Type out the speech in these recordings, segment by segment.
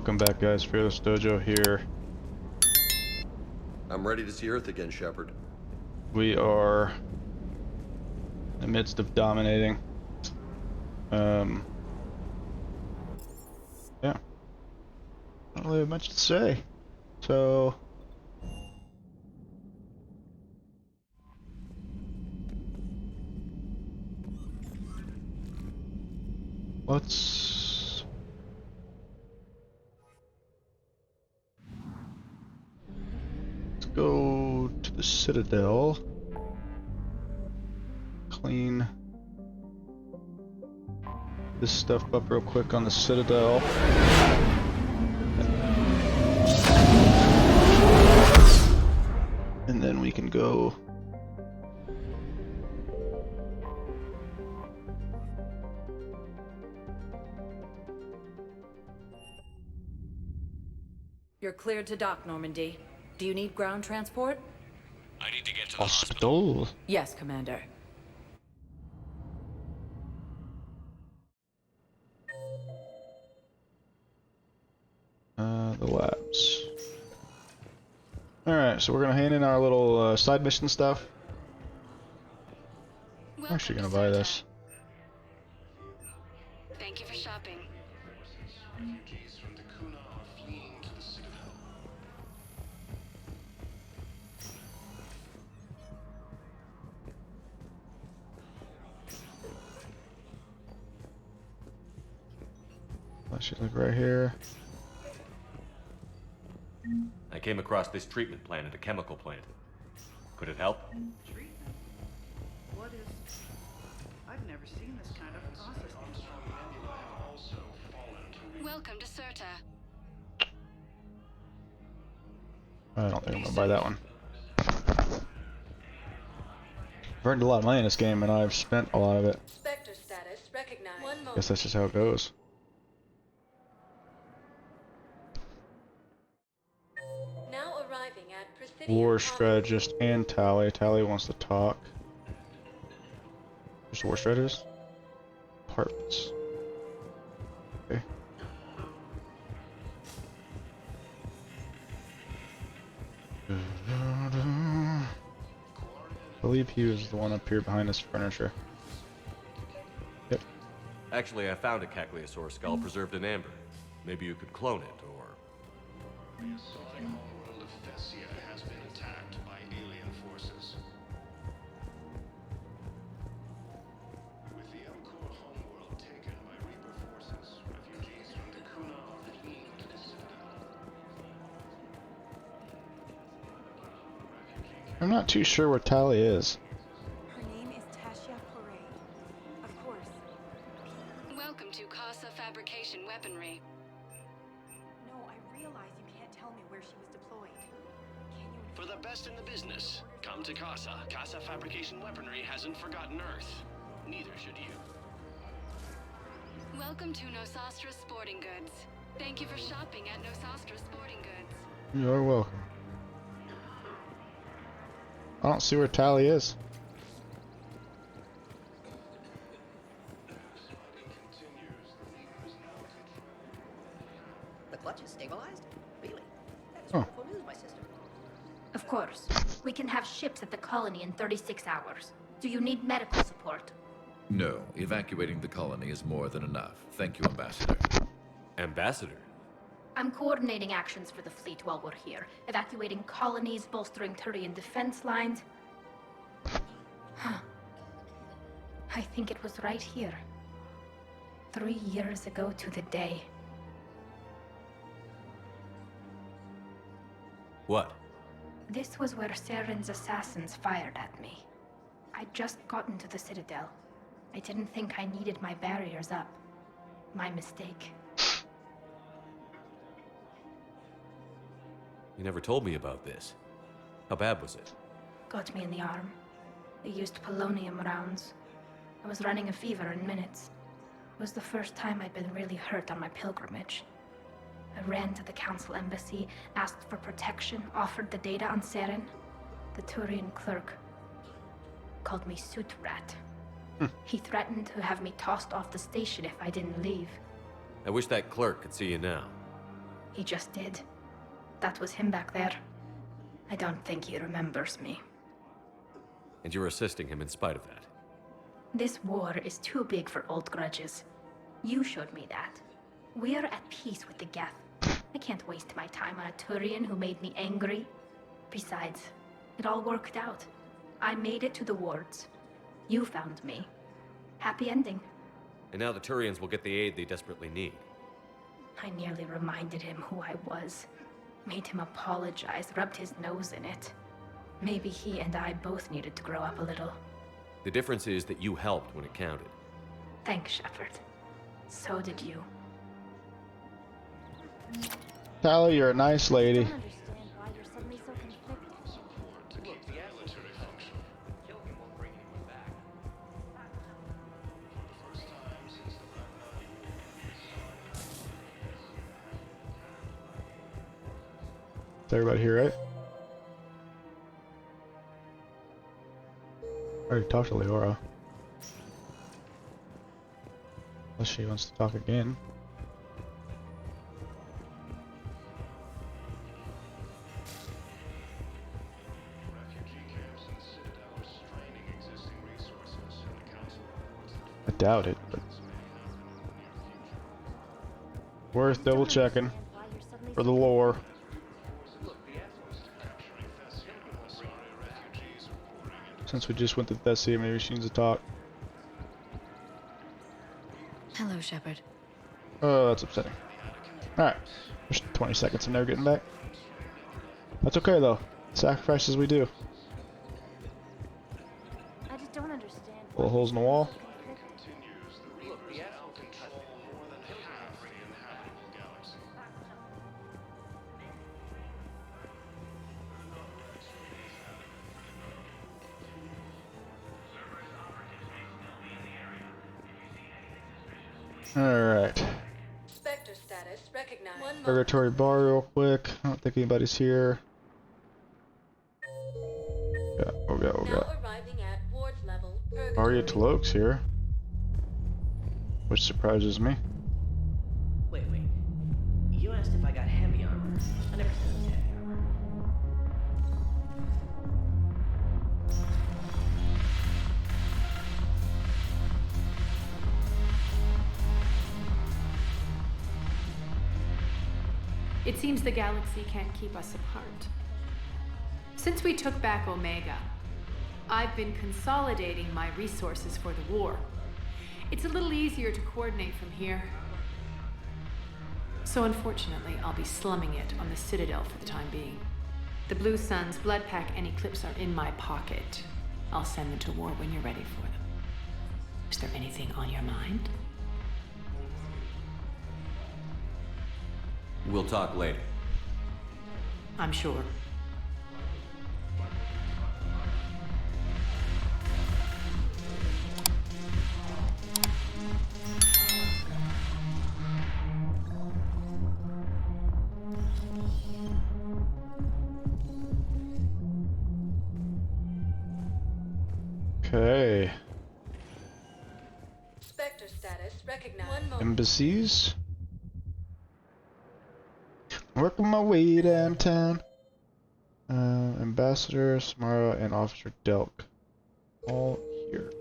Welcome back, guys. FearlessDojo here. I'm ready to see Earth again, Shephard. We are in the midst of dominating. Yeah. Not really much to say. So let's go to the Citadel. Clean this stuff up real quick on the Citadel. And then we can go You're cleared to dock, Normandy. Do you need ground transport? I need to get to the hospital. Yes, Commander. The labs. Alright, so we're gonna hand in our little side mission stuff. I'm actually gonna buy this. Thank you for shopping. Refugees from the Kuna are fleeing to the Citadel. Let's just look right here. I came across this treatment plant at a chemical plant. Could it help? Treatment? What is... I've never seen this kind of process before. Welcome to Serta. I don't think I'm gonna buy that one. I've earned a lot of money in this game and I've spent a lot of it. Spectre status recognized. One moment. Guess that's just how it goes. Now arriving at Presidium War Colony. strategist and Tally. Tally wants to talk. There's war strategist. Parts. Okay. I believe he was the one up here behind this furniture. Yep. Actually, I found a Cagliasaur skull preserved in amber. Maybe you could clone it, or... The assaulting homeworld of Thessia has been attacked by alien forces. With the Elcor homeworld taken by Reaper forces, refugees from the Kuna are fleeing to the Citadel. I'm not too sure where Tally is. Her name is Tasha Parade. Of course. Welcome to Casa Fabrication Weaponry. No, I realize you can't tell me where she was deployed. Can you... For the best in the business, come to Casa. Casa Fabrication Weaponry hasn't forgotten Earth. Neither should you. Welcome to Nosastra Sporting Goods. Thank you for shopping at Nosastra Sporting Goods. You're welcome. I don't see where Tally is. The clutch is stabilized? Really? That's Oh. wonderful news, my sister. Of course. We can have ships at the colony in 36 hours. Do you need medical support? No, evacuating the colony is more than enough. Thank you, Ambassador. Ambassador? I'm coordinating actions for the fleet while we're here. Evacuating colonies, bolstering Turian defense lines. Huh. I think it was right here. 3 years ago to the day. What? This was where Saren's assassins fired at me. I'd just gotten to the Citadel. I didn't think I needed my barriers up. My mistake. You never told me about this. How bad was it? Got me in the arm. They used polonium rounds. I was running a fever in minutes. It was the first time I'd been really hurt on my pilgrimage. I ran to the council embassy, asked for protection, offered the data on Seren. The Turian clerk called me suit rat. He threatened to have me tossed off the station if I didn't leave. I wish that clerk could see you now. He just did. That was him back there. I don't think he remembers me. And you're assisting him in spite of that. This war is too big for old grudges. You showed me that. We are at peace with the Geth. I can't waste my time on a Turian who made me angry. Besides, it all worked out. I made it to the wards. You found me. Happy ending. And now the Turians will get the aid they desperately need. I nearly reminded him who I was. Made him apologize, rubbed his nose in it. Maybe he and I both needed to grow up a little. The difference is that you helped when it counted. Thanks, Shepherd. So did you. Tyler, you're a nice lady. I don't understand why you're suddenly so conflicted. Is everybody here, right? I already talked to Leora. Unless she wants to talk again. Refugee camps in the Citadel are straining existing resources, and the Council reports that I doubt it, but worth double checking for the lore. Since we just went to Thessia, maybe she needs to talk. Hello, Shepherd. Oh, that's upsetting. Alright, there's 20 seconds and they're getting back. That's okay though. Sacrifices we do. I just don't understand. Little holes in the wall. continues, the Reapers now control more than half the inhabitable galaxy. Alright. Spectre status recognized. One Purgatory bar real quick. I don't think anybody's here. Yeah, oh god, oh god. arriving at ward level. Arya Taloke's here. Which surprises me. Wait. You asked if I got heavy armor. I never said it was heavy armor. It seems the galaxy can't keep us apart. Since we took back Omega, I've been consolidating my resources for the war. It's a little easier to coordinate from here. So unfortunately, I'll be slumming it on the Citadel for the time being. The Blue Suns, Blood Pack, and Eclipse are in my pocket. I'll send them to war when you're ready for them. Is there anything on your mind? We'll talk later. I'm sure. Okay. Spectre status recognized. One moment. Embassies. Working my way downtown. Ambassador, Samara, and Officer Delk. All here.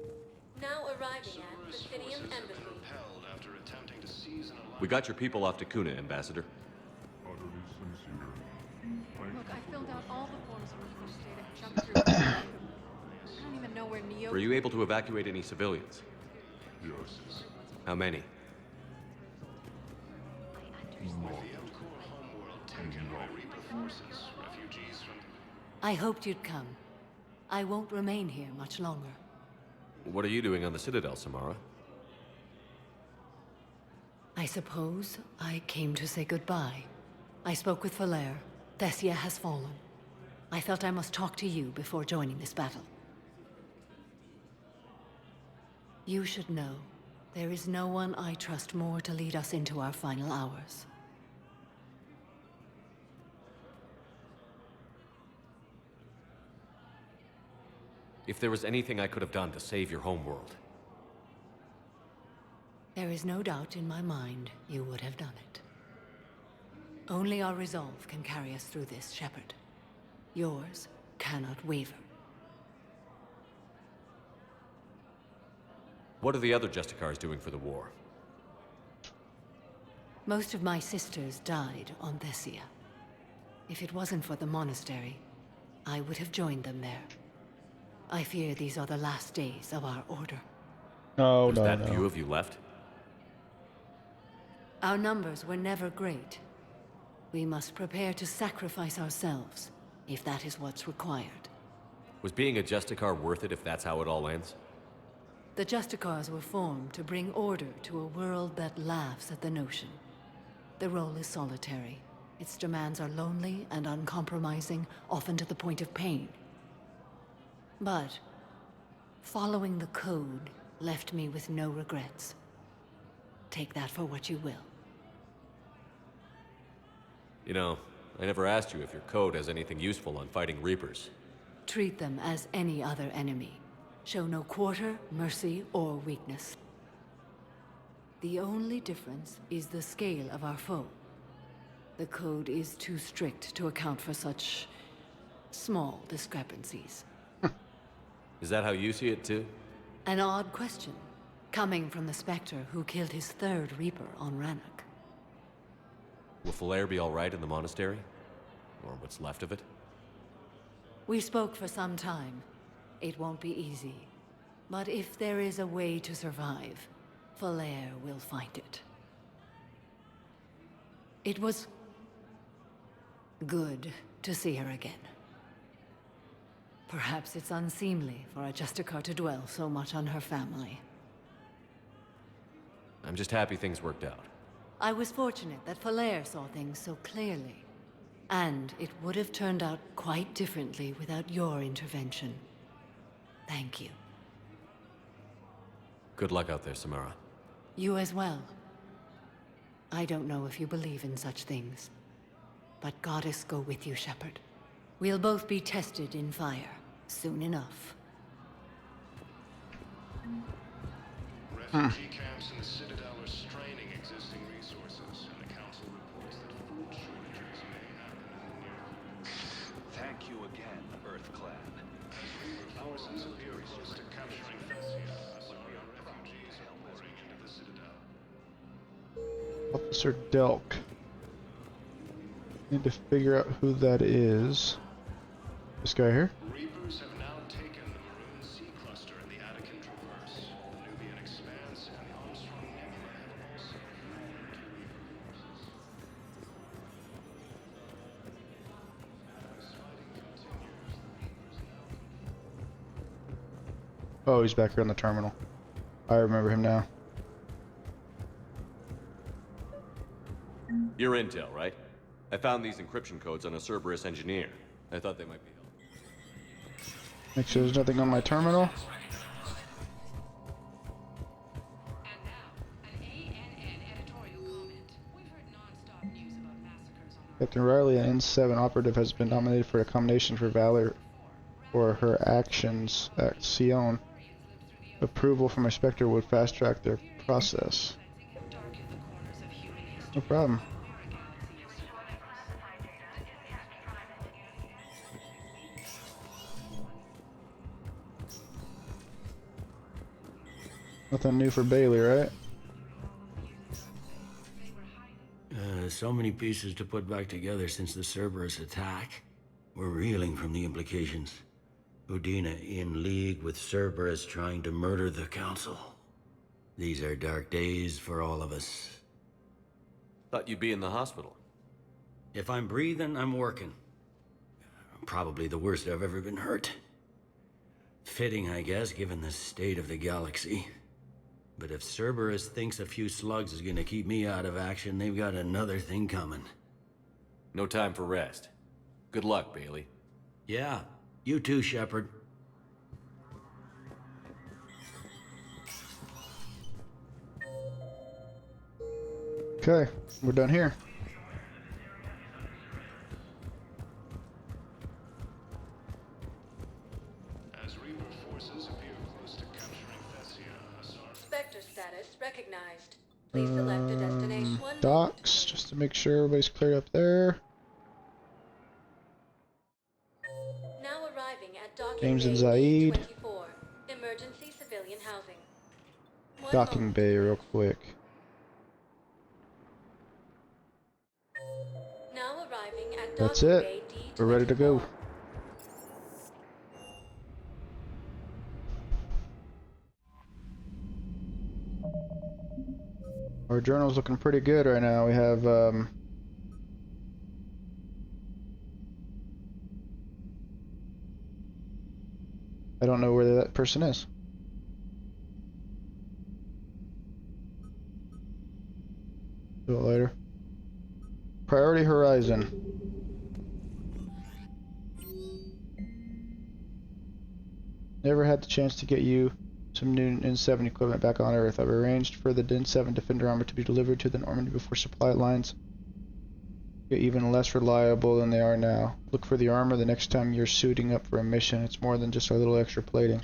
Now arriving at Presidium Embassy. Repelled after attempting to seize an We got your people off to Kuna, Ambassador. Look, I filled out all the forms in the first data and jumped through. I don't even know where Neo. Were you able to evacuate any civilians? Yes. How many? Taken by Reaper forces, refugees from I hoped you'd come. I won't remain here much longer. What are you doing on the Citadel, Samara? I suppose I came to say goodbye. I spoke with Valere. Thessia has fallen. I felt I must talk to you before joining this battle. You should know, there is no one I trust more to lead us into our final hours. If there was anything I could have done to save your homeworld. There is no doubt in my mind you would have done it. Only our resolve can carry us through this, Shepherd. Yours cannot waver. What are the other Justicars doing for the war? Most of my sisters died on Thessia. If it wasn't for the monastery, I would have joined them there. I fear these are the last days of our order. No, Was no, that no. few of you left? Our numbers were never great. We must prepare to sacrifice ourselves, if that is what's required. Was being a Justicar worth it if that's how it all ends? The Justicars were formed to bring order to a world that laughs at the notion. The role is solitary. Its demands are lonely and uncompromising, often to the point of pain. But following the code left me with no regrets. Take that for what you will. You know, I never asked you if your code has anything useful on fighting Reapers. Treat them as any other enemy. Show no quarter, mercy, or weakness. The only difference is the scale of our foe. The code is too strict to account for such small discrepancies. Is that how you see it too? An odd question, coming from the Spectre who killed his third Reaper on Rannoch. Will Falair be alright in the monastery? Or what's left of it? We spoke for some time. It won't be easy. But if there is a way to survive, Falair will find it. It was good to see her again. Perhaps it's unseemly for a Justicar to dwell so much on her family. I'm just happy things worked out. I was fortunate that Falair saw things so clearly. And it would have turned out quite differently without your intervention. Thank you. Good luck out there, Samara. You as well. I don't know if you believe in such things, but Goddess go with you, Shepherd. We'll both be tested in fire, soon enough. Refugee camps in the Citadel are straining existing resources, and the Council reports that food shortages may happen in the near future. Thank you again, Earth Clan. As Reaper forces appear close to capturing Thessia, Asari refugees are pouring into the Citadel. Officer Delk. Need to figure out who that is. This guy here? Reapers have now taken the Maroon Sea Cluster and the Attican Traverse. The Nubian Expanse and the Armstrong Nebula have also formed key Reaper forces. As fighting continues, the Reapers now... Oh, he's back here on the terminal. I remember him now. Your intel, right? I found these encryption codes on a Cerberus engineer. I thought they might be helpful. Make sure there's nothing on my terminal. And now, an ANN editorial comment. We've heard non-stop news about massacres on our... Captain Riley, an N7 operative, has been nominated for a commendation for valor for her actions at Sion. Approval from a Spectre would fast-track their process. No problem. Nothing new for Bailey, right? So many pieces to put back together since the Cerberus attack. We're reeling from the implications. Udina in league with Cerberus trying to murder the Council. These are dark days for all of us. Thought you'd be in the hospital. If I'm breathing, I'm working. Probably the worst I've ever been hurt. Fitting, I guess, given the state of the galaxy. But if Cerberus thinks a few slugs is gonna keep me out of action, they've got another thing coming. No time for rest. Good luck, Bailey. Yeah, you too, Shepherd. Okay, we're done here. As Reaper forces appear close to capturing Thessia, Asari... Spectre status recognized. Please select a destination. Docks, just just to make sure everybody's cleared up there. Now arriving at docking James and bay Zaid. E24, emergency civilian housing. One Docking moment. bay real quick. Now arriving at That's docking it. bay D24. We're ready to go. Our journal's looking pretty good right now. We have I don't know where that person is. Do it later. Priority Horizon. Never had the chance to get you some new N7 equipment back on Earth. I've arranged for the N7 Defender armor to be delivered to the Normandy before supply lines get even less reliable than they are now. Look for the armor the next time you're suiting up for a mission. It's more than just a little extra plating.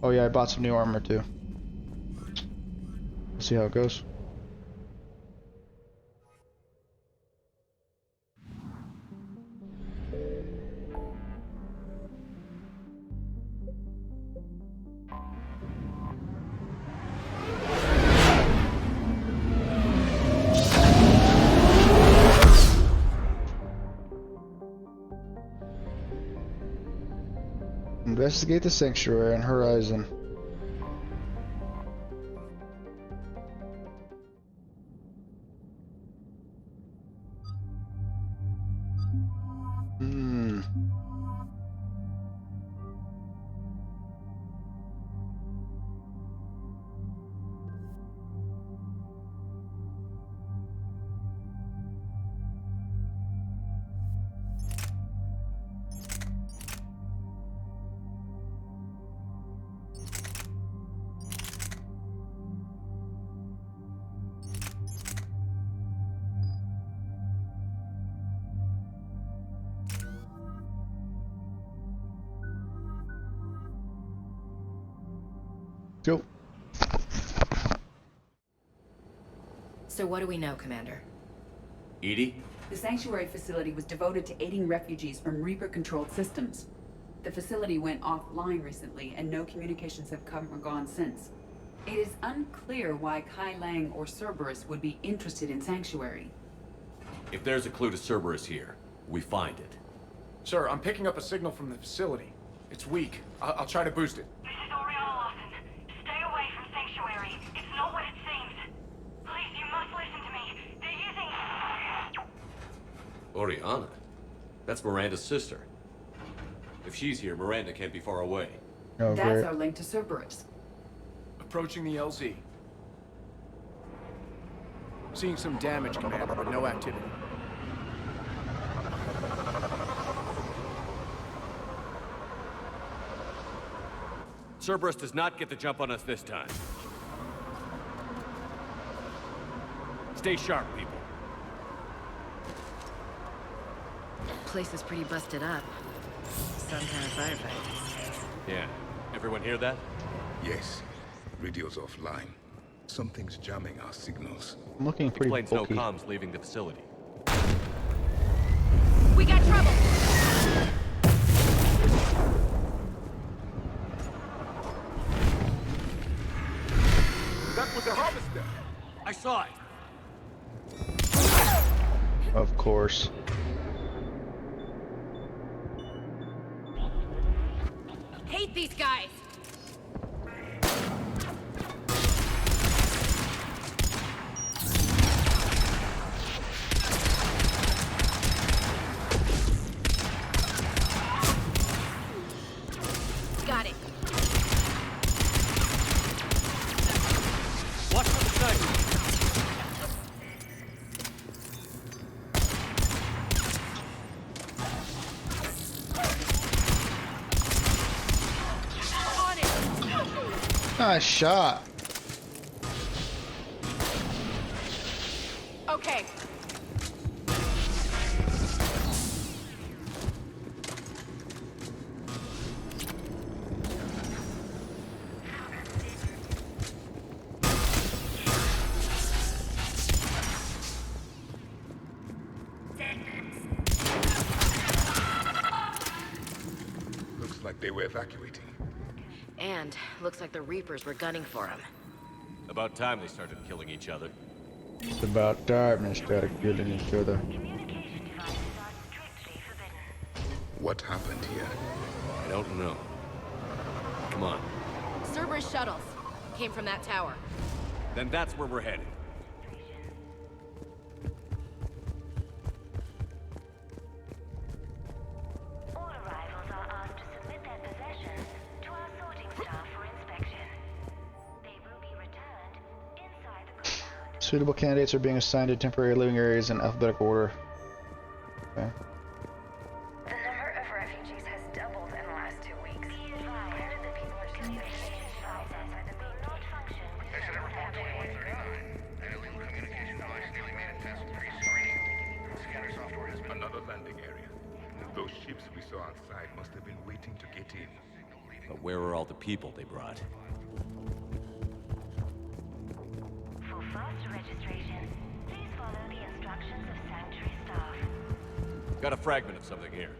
Oh yeah, I bought some new armor too. Let's see how it goes. Investigate the sanctuary and Horizon. Go. So what do we know, Commander? Edie? The sanctuary facility was devoted to aiding refugees from Reaper-controlled systems. The facility went offline recently, and no communications have come or gone since. It is unclear why Kai Lang or Cerberus would be interested in Sanctuary. If there's a clue to Cerberus here, we find it. Sir, I'm picking up a signal from the facility. It's weak. I'll try to boost it. This is Lawson. Stay away from Sanctuary. It's not what it seems. Please, you must listen to me. They're using... Oriana? That's Miranda's sister. If she's here, Miranda can't be far away. Oh, That's great. our link to Cerberus. Approaching the LZ. Seeing some damage, Commander, but no activity. Cerberus does not get the jump on us this time. Stay sharp, people. Place is pretty busted up. Some kind of firefight. Yeah. Everyone hear that? Yes. Radio's offline. Something's jamming our signals. I'm looking pretty Explains no bulky. comms leaving the facility. We got trouble! That was a harvester! I saw it! Of course. Hate these guys! Got it. Watch for the sniper! Nice shot. Okay. Looks like they were evacuating. And looks like the Reapers were gunning for him. About time they started killing eeach other. It's about time they started killing each other. What happened here? I don't know. Come on. Cerberus shuttles came from that tower. Then that's where we're headed. All arrivals are asked to submit their possessions to our sorting staff for inspection. They will be returned inside the compound. Suitable candidates are being assigned to temporary living areas in alphabetical order. Okay. The number of refugees has doubled in the last 2 weeks. Granted that people are communication devices that may not function with the An illegal communication device nearly made it past pre-screening. Scanner software has been another landing area. Those ships we saw outside must have been waiting to get in. But where are all the people they brought? For faster registration, please follow the instructions of Sanctuary staff. Got a fragment of something here.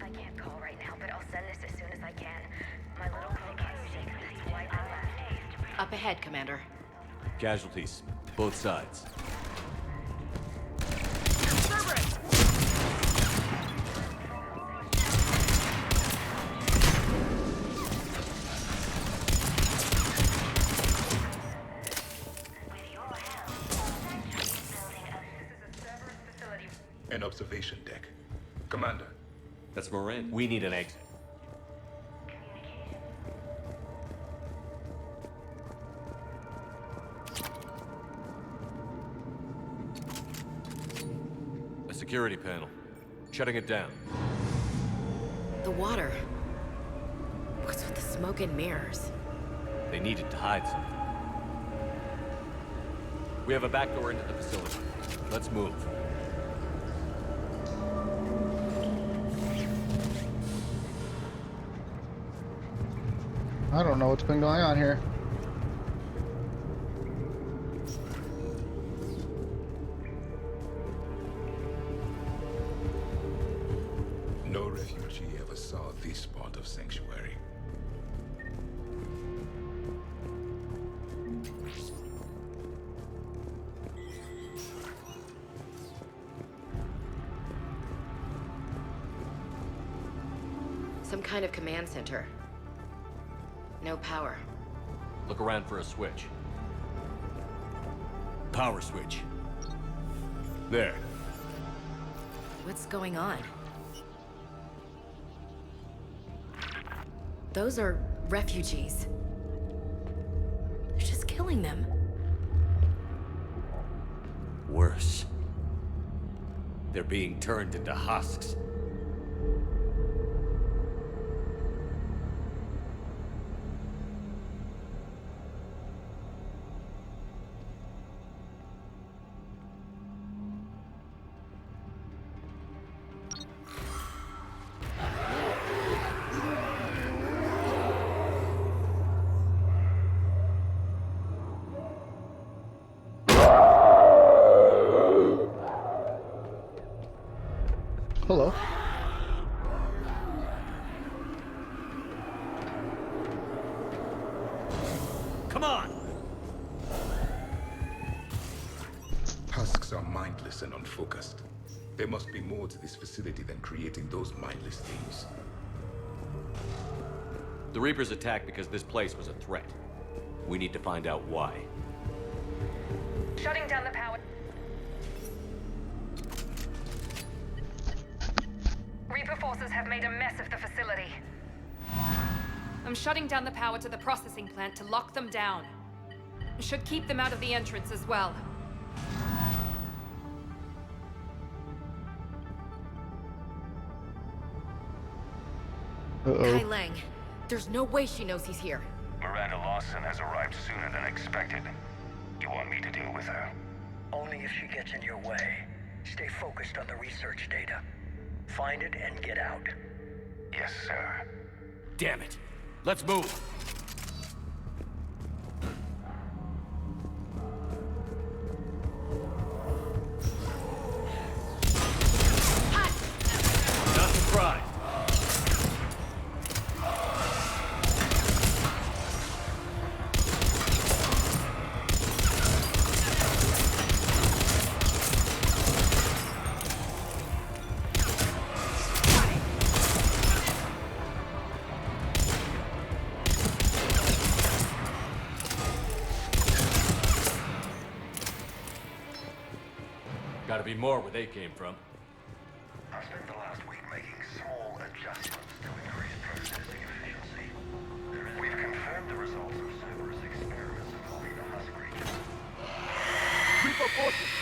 I can't call right now, but I'll send this as soon as I can. My little security is wiped out last days. Up ahead, Commander. Casualties, both sides. Cerberus! An observation deck. Commander. That's Moran. We need an exit. A security panel. Shutting it down. The water. What's with the smoke and mirrors? They needed to hide something. We have a back door into the facility. Let's move. I don't know what's been going on here. No refugee ever saw this part of Sanctuary. Some kind of command center. No power. Look around for a switch. Power switch. There. What's going on? Those are refugees. They're just killing them. Worse. They're being turned into husks. Hello. Come on! Husks are mindless and unfocused. There must be more to this facility than creating those mindless things. The Reapers attacked because this place was a threat. We need to find out why. Shutting down the power. Reaper forces have made a mess of the facility. I'm shutting down the power to the processing plant to lock them down. Should keep them out of the entrance as well. Uh-oh. Kai Lang. There's no way she knows he's here. Miranda Lawson has arrived sooner than expected. You want me to deal with her? Only if she gets in your way. Stay focused on the research data. Find it and get out. Yes, sir. Damn it. Let's move. Gotta be more where they came from. I spent the last week making small adjustments to increase processing efficiency. We've confirmed the results of Cerberus experiments involving the husk region. Reaper forces!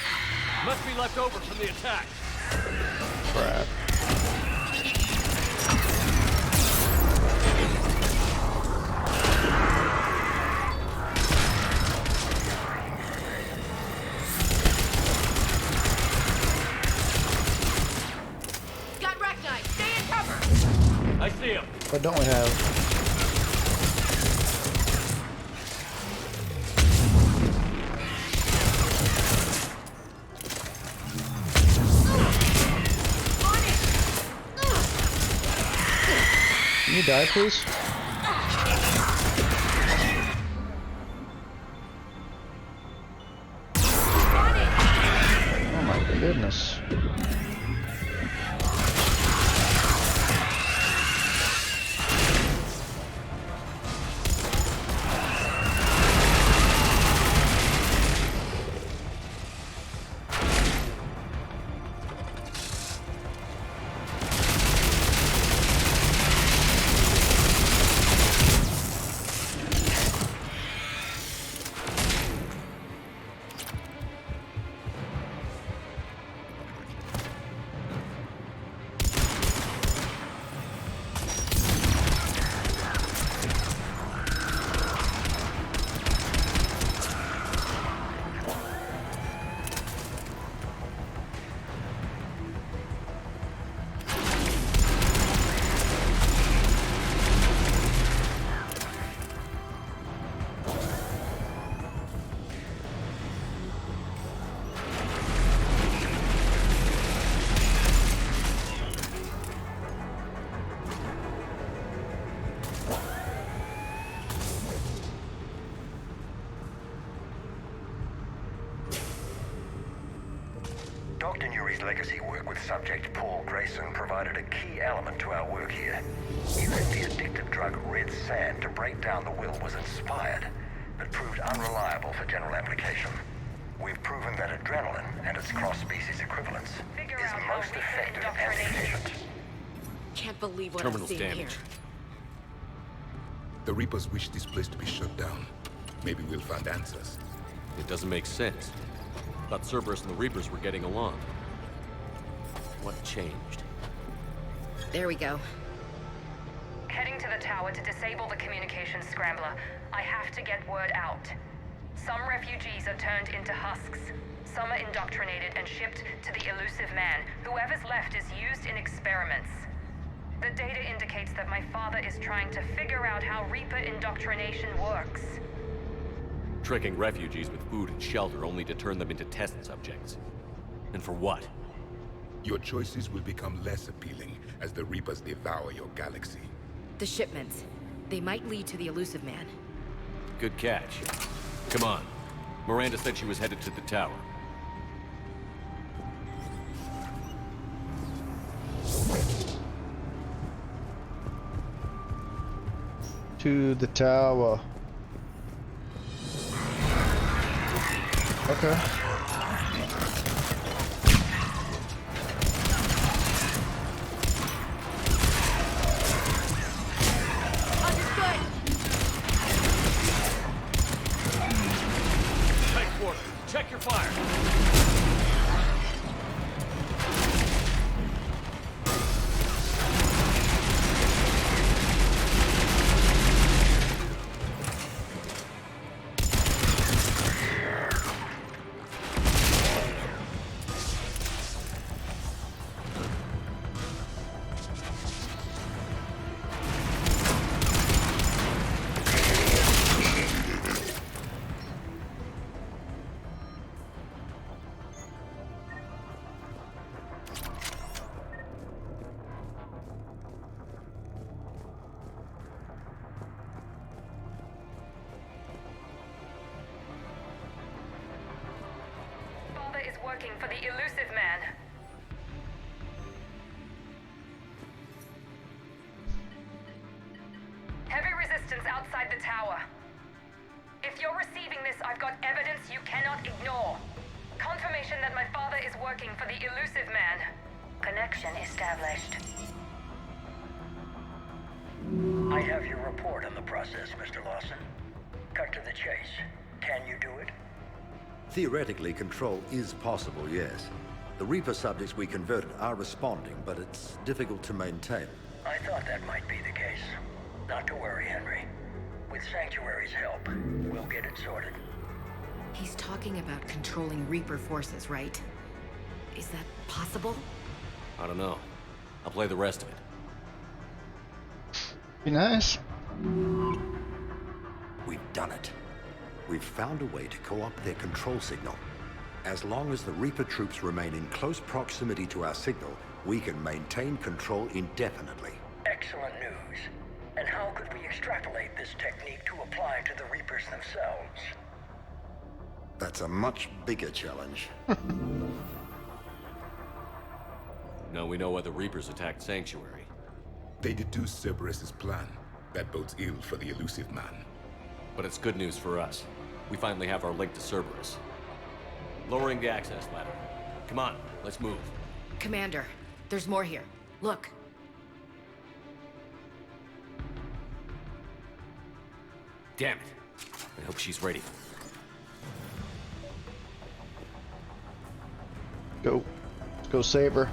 Must be left over from the attack. Crap. Got Racknight! Stay in cover! I see him. What don't we have? Can you die, please? Oh my goodness. Dr. Nuri's legacy work with subject Paul Grayson provided a key element to our work here. Using the addictive drug red sand to break down the will was inspired, but proved unreliable for general application. We've proven that adrenaline and its cross-species equivalents is most effective and efficient. Can't believe what Terminal's I'm seeing here. damaged. The Reapers wish this place to be shut down. Maybe we'll find answers. It doesn't make sense. Thought Cerberus and the Reapers were getting along. What changed? There we go. Heading to the tower to disable the communications scrambler. I have to get word out. Some refugees are turned into husks. Some are indoctrinated and shipped to the elusive man. Whoever's left is used in experiments. The data indicates that my father is trying to figure out how Reaper indoctrination works. Tricking refugees with food and shelter only to turn them into test subjects. And for what? Your choices will become less appealing as the Reapers devour your galaxy. The shipments. They might lead to the elusive man. Good catch. Come on. Miranda said she was headed to the tower. To the tower. Okay. Understood. Tight quarters. Check your fire. Is working for the elusive man. Heavy resistance outside the tower. If you're receiving this, I've got evidence you cannot ignore. Confirmation that my father is working for the elusive man. Connection established. I have your report on the process, Mr. Lawson. Cut to the chase. Can you do it? Theoretically, control is possible, yes. The Reaper subjects we converted are responding, but it's difficult to maintain. I thought that might be the case. Not to worry, Henry. With Sanctuary's help, we'll get it sorted. He's talking about controlling Reaper forces, right? Is that possible? I don't know. I'll play the rest of it. Be nice. We've done it. We've found a way to co-opt their control signal. As long as the Reaper troops remain in close proximity to our signal, we can maintain control indefinitely. Excellent news. And how could we extrapolate this technique to apply to the Reapers themselves? That's a much bigger challenge. Now we know why the Reapers attacked Sanctuary. They deduced Cerberus's plan. That bodes ill for the elusive man. But it's good news for us. We finally have our link to Cerberus. Lowering the access ladder. Come on, let's move. Commander, there's more here. Look. Damn it. I hope she's ready. Go. Let's go save her.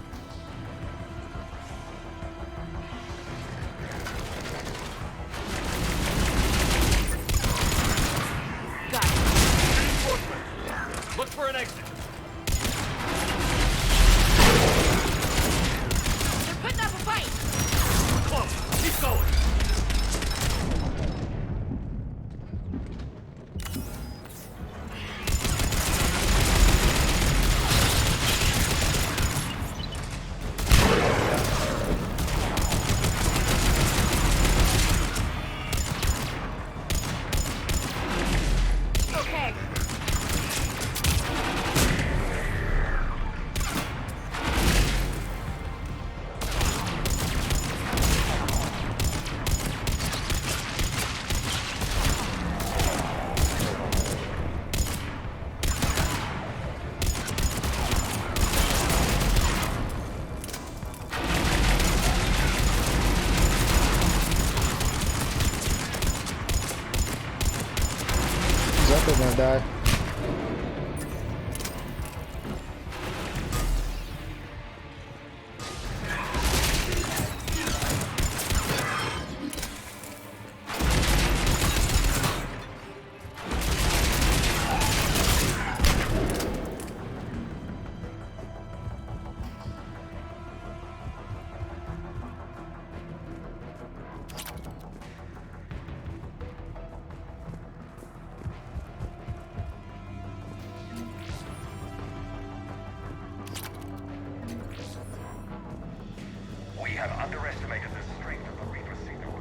Look for an exit. They're putting up a fight. Close. Keep going. They're gonna die. We have underestimated the strength of the Reaper signal.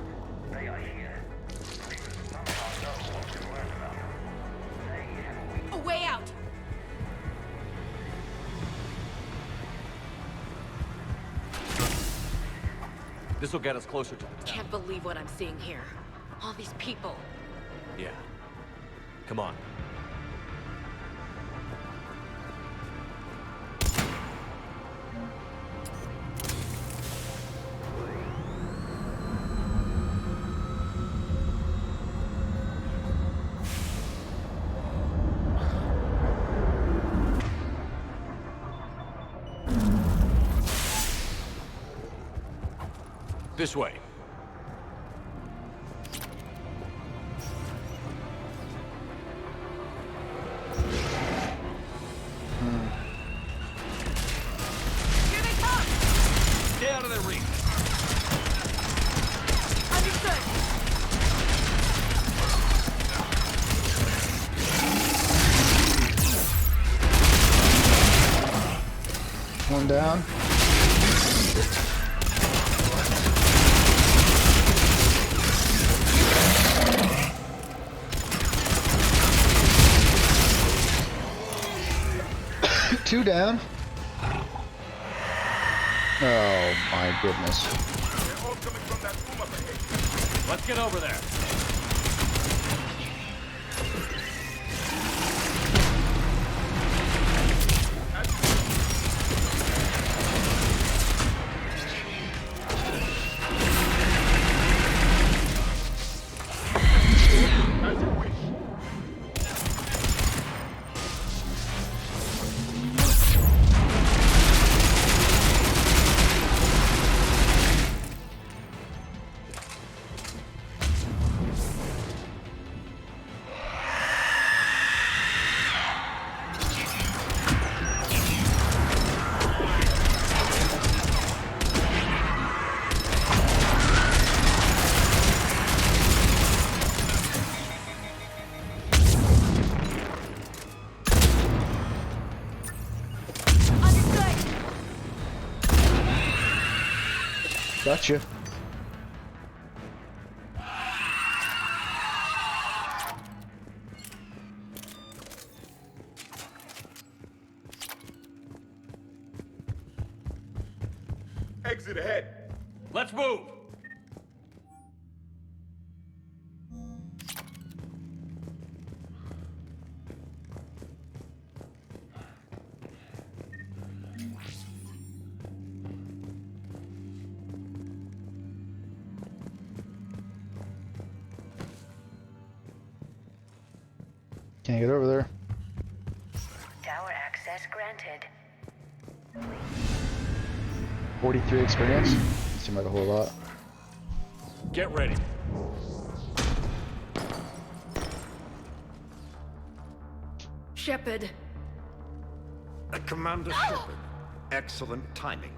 They are here. The Reapers somehow know what we learned about them. They have A way out. This will get us closer to the town. Can't believe what I'm seeing here. All these people. Yeah. Come on. This way. Here they come! Stay out of their reach. Understood. One down. Two down. Oh my goodness. Let's get over there. Gotcha. Exit ahead. Let's move! Can't get over there. Tower access granted. 43 experience. Seemed like a whole lot. Get ready. Shephard. Commander Shephard. Excellent timing.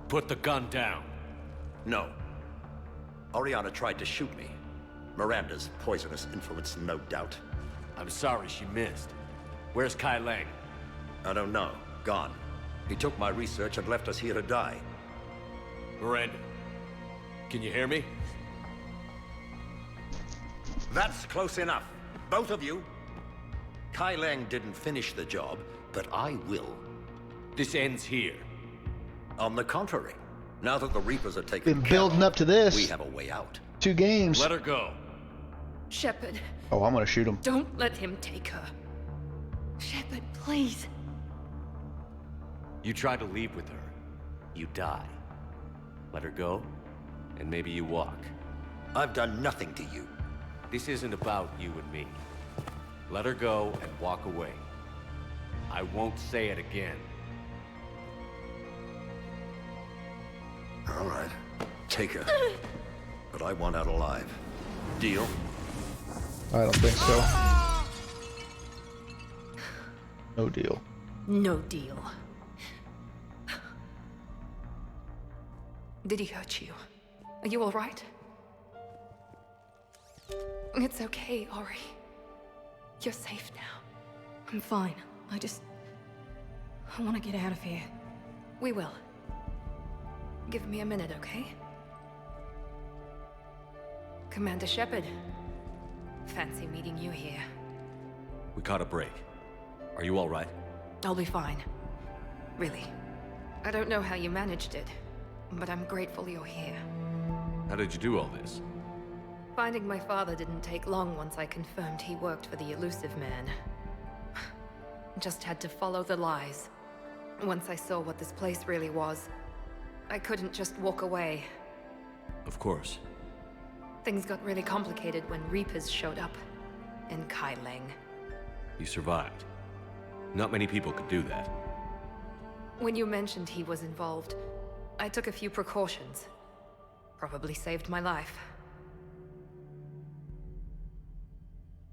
Put the gun down. No. Oriana tried to shoot me. Miranda's poisonous influence, no doubt. I'm sorry she missed. Where's Kai Lang? I don't know. Gone. He took my research and left us here to die. Miranda, can you hear me? That's close enough. Both of you. Kai Lang didn't finish the job, but I will. This ends here. On the contrary, now that the Reapers are taken Been care building of, up to this. we have a way out. 2 games. Let her go. Shephard, Oh, I'm gonna shoot him. don't let him take her. Shephard, please. You try to leave with her, you die. Let her go, and maybe you walk. I've done nothing to you. This isn't about you and me. Let her go and walk away. I won't say it again. All right, take her. But I want out alive. Deal? I don't think so. No deal. No deal. Did he hurt you? Are you all right? It's okay, Ori. You're safe now. I'm fine. I want to get out of here. We will. Give me a minute, okay? Commander Shephard. Fancy meeting you here. We caught a break. Are you all right? I'll be fine. Really. I don't know how you managed it, but I'm grateful you're here. How did you do all this? Finding my father didn't take long once I confirmed he worked for the Elusive Man. Just had to follow the lies. Once I saw what this place really was, I couldn't just walk away. Of course. Things got really complicated when Reapers showed up. And Kai Lang. You survived. Not many people could do that. When you mentioned he was involved, I took a few precautions. Probably saved my life.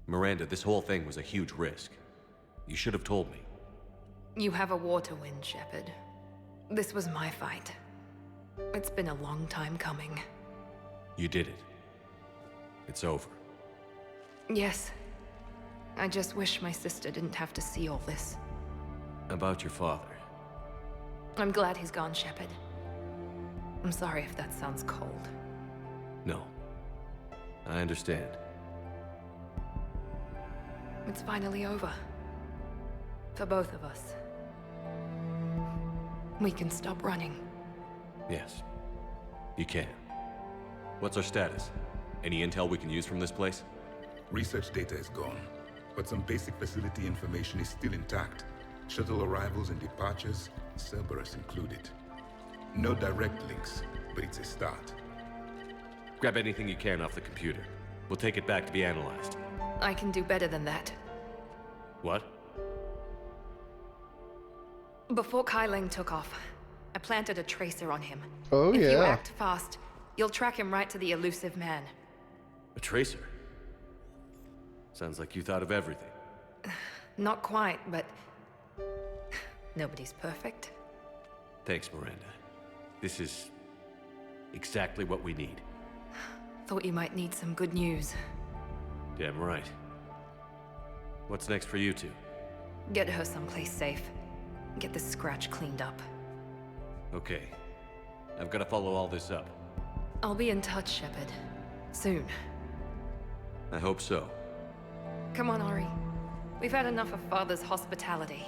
Miranda, this whole thing was a huge risk. You should have told me. You have a war to win, Shephard. This was my fight. It's been a long time coming. You did it. It's over. Yes. I just wish my sister didn't have to see all this. About your father. I'm glad he's gone, Shephard. I'm sorry if that sounds cold. No. I understand. It's finally over. For both of us. We can stop running. Yes. You can. What's our status? Any intel we can use from this place? Research data is gone, but some basic facility information is still intact. Shuttle arrivals and departures, Cerberus included. No direct links, but it's a start. Grab anything you can off the computer. We'll take it back to be analyzed. I can do better than that. What? Before Kai Lang took off, I planted a tracer on him. Oh, if yeah. you act fast, you'll track him right to the Elusive Man. A tracer? Sounds like you thought of everything. Not quite, but... nobody's perfect. Thanks, Miranda. This is... exactly what we need. Thought you might need some good news. Damn right. What's next for you two? Get her someplace safe. Get this scratch cleaned up. Okay. I've got to follow all this up. I'll be in touch, Shepherd. Soon. I hope so. Come on, Ari. We've had enough of Father's hospitality.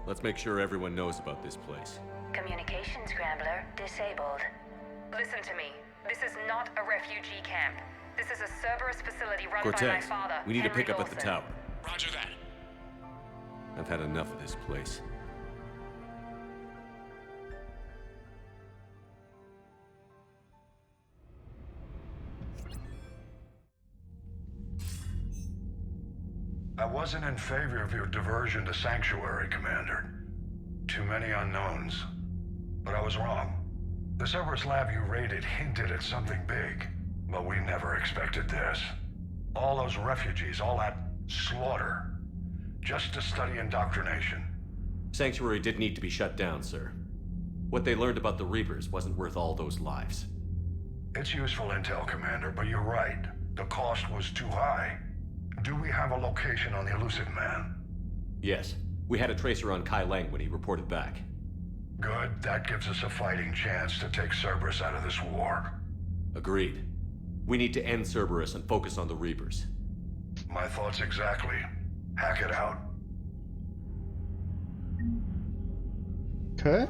Let's make sure everyone knows about this place. Communication scrambler disabled. Listen to me. This is not a refugee camp. This is a Cerberus facility run by my Cortez, father, we need to Henry pick up at the Lawson. tower. Roger that. I've had enough of this place. I wasn't in favor of your diversion to Sanctuary, Commander. Too many unknowns. But I was wrong. The Cerberus lab you raided hinted at something big, but we never expected this. All those refugees, all that slaughter, just to study indoctrination. Sanctuary did need to be shut down, sir. What they learned about the Reapers wasn't worth all those lives. It's useful intel, Commander, but you're right. The cost was too high. Do we have a location on the elusive man? Yes. We had a tracer on Kai Lang when he reported back. Good. That gives us a fighting chance to take Cerberus out of this war. Agreed. We need to end Cerberus and focus on the Reapers. My thoughts exactly. Hack it out. Okay.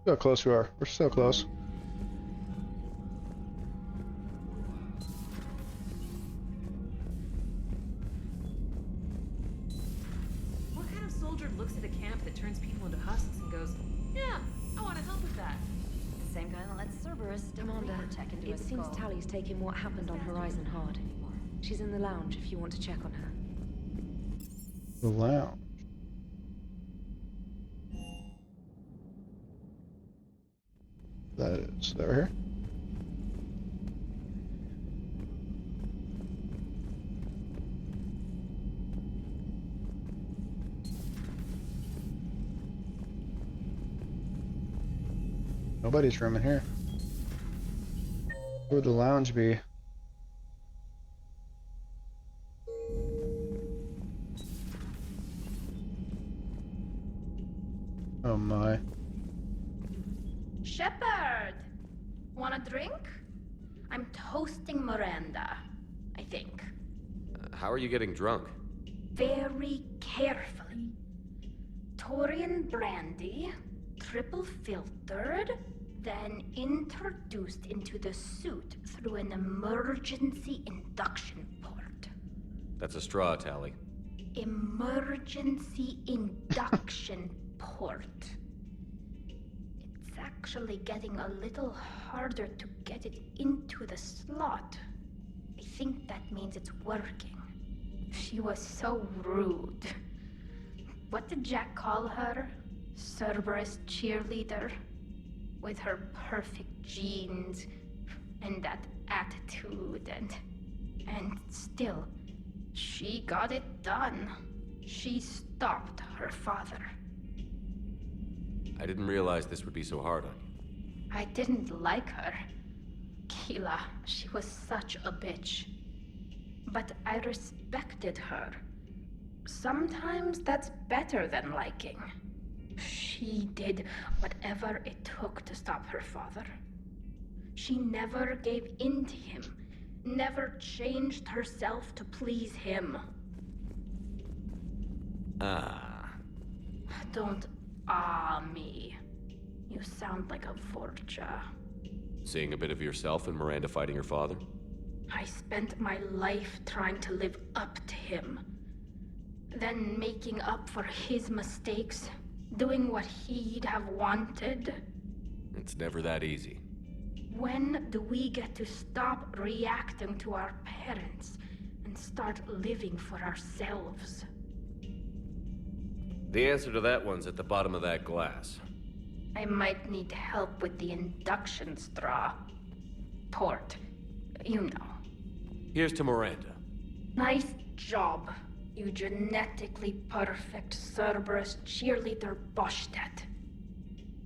Look how close we are. We're so close. What kind of soldier looks at a camp that turns people into husks and goes, yeah, I want to help with that? The same guy that lets Cerberus Commander, it seems Tally's taking what happened on Horizon hard. She's in the lounge if you want to check on her. The lounge. That is over here. Nobody's room in here. Where would the lounge be? Oh my. Shephard! Want a drink? I'm toasting Miranda, I think. How are you getting drunk? Very carefully. Taurian brandy, triple filtered, then introduced into the suit through an emergency induction port. That's a straw, Tally. Emergency induction port. It's actually getting a little harder to get it into the slot. I think that means it's working. She was so rude. What did Jack call her? Cerberus cheerleader? With her perfect genes and that attitude and still, she got it done. She stopped her father. I didn't realize this would be so hard on you. I didn't like her. Keela, she was such a bitch. But I respected her. Sometimes that's better than liking. She did whatever it took to stop her father. She never gave in to him, never changed herself to please him. Don't me. You sound like a Vorja. Seeing a bit of yourself in Miranda fighting her father? I spent my life trying to live up to him. Then making up for his mistakes, doing what he'd have wanted. It's never that easy. When do we get to stop reacting to our parents and start living for ourselves? The answer to that one's at the bottom of that glass. I might need help with the induction straw. Port. You know. Here's to Miranda. Nice job, you genetically perfect Cerberus cheerleader Boschtet.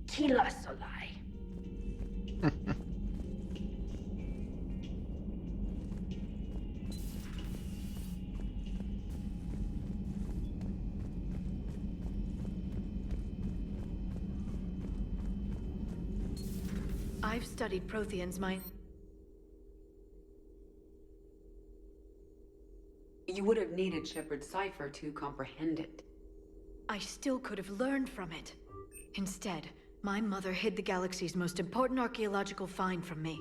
Kila Solai. I've studied Protheans, You would have needed Shephard's cipher to comprehend it. I still could have learned from it. Instead, my mother hid the galaxy's most important archaeological find from me.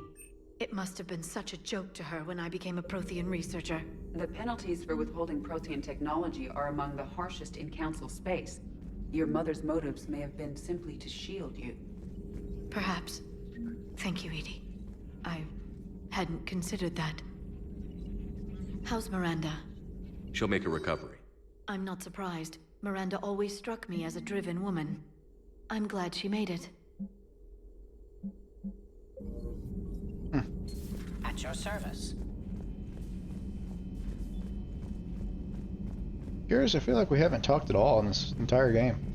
It must have been such a joke to her when I became a Prothean researcher. The penalties for withholding Prothean technology are among the harshest in Council space. Your mother's motives may have been simply to shield you. Perhaps. Thank you, Edie. I hadn't considered that. How's Miranda? She'll make a recovery. I'm not surprised. Miranda always struck me as a driven woman. I'm glad she made it. At your service. Curious, I feel like we haven't talked at all in this entire game.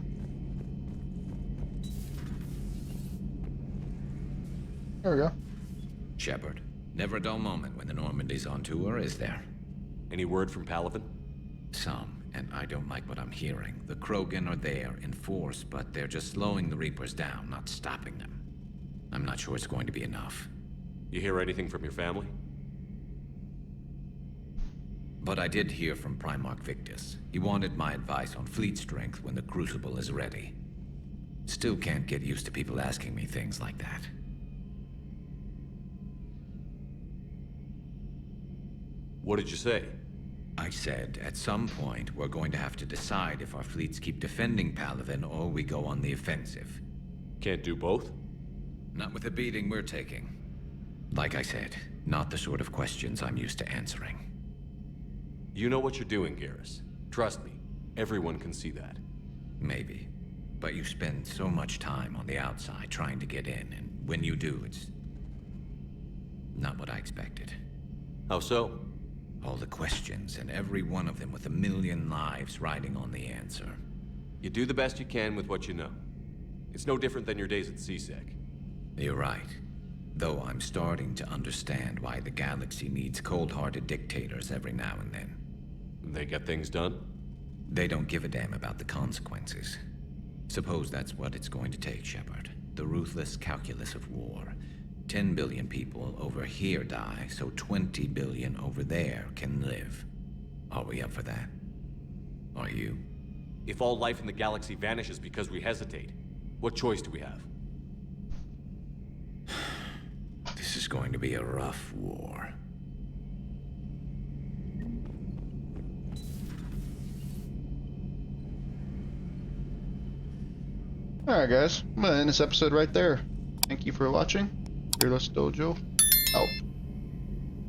There we go. Shephard, never a dull moment when the Normandy's on tour, is there? Any word from Palaven? Some, and I don't like what I'm hearing. The Krogan are there in force, but they're just slowing the Reapers down, not stopping them. I'm not sure it's going to be enough. You hear anything from your family? But I did hear from Primarch Victus. He wanted my advice on fleet strength when the Crucible is ready. Still can't get used to people asking me things like that. What did you say? I said, at some point, we're going to have to decide if our fleets keep defending Palaven or we go on the offensive. Can't do both? Not with the beating we're taking. Like I said, not the sort of questions I'm used to answering. You know what you're doing, Garrus. Trust me, everyone can see that. Maybe. But you spend so much time on the outside trying to get in, and when you do, it's not what I expected. How so? All the questions, and every one of them with a million lives riding on the answer. You do the best you can with what you know. It's no different than your days at CSEC. You're right. Though I'm starting to understand why the galaxy needs cold-hearted dictators every now and then. They get things done? They don't give a damn about the consequences. Suppose that's what it's going to take, Shepherd. The ruthless calculus of war. 10 billion people over here die, so 20 billion over there can live. Are we up for that? Are you? If all life in the galaxy vanishes because we hesitate, what choice do we have? This is going to be a rough war. Alright guys, I'm gonna end this episode right there. Thank you for watching. FearlessDojo out.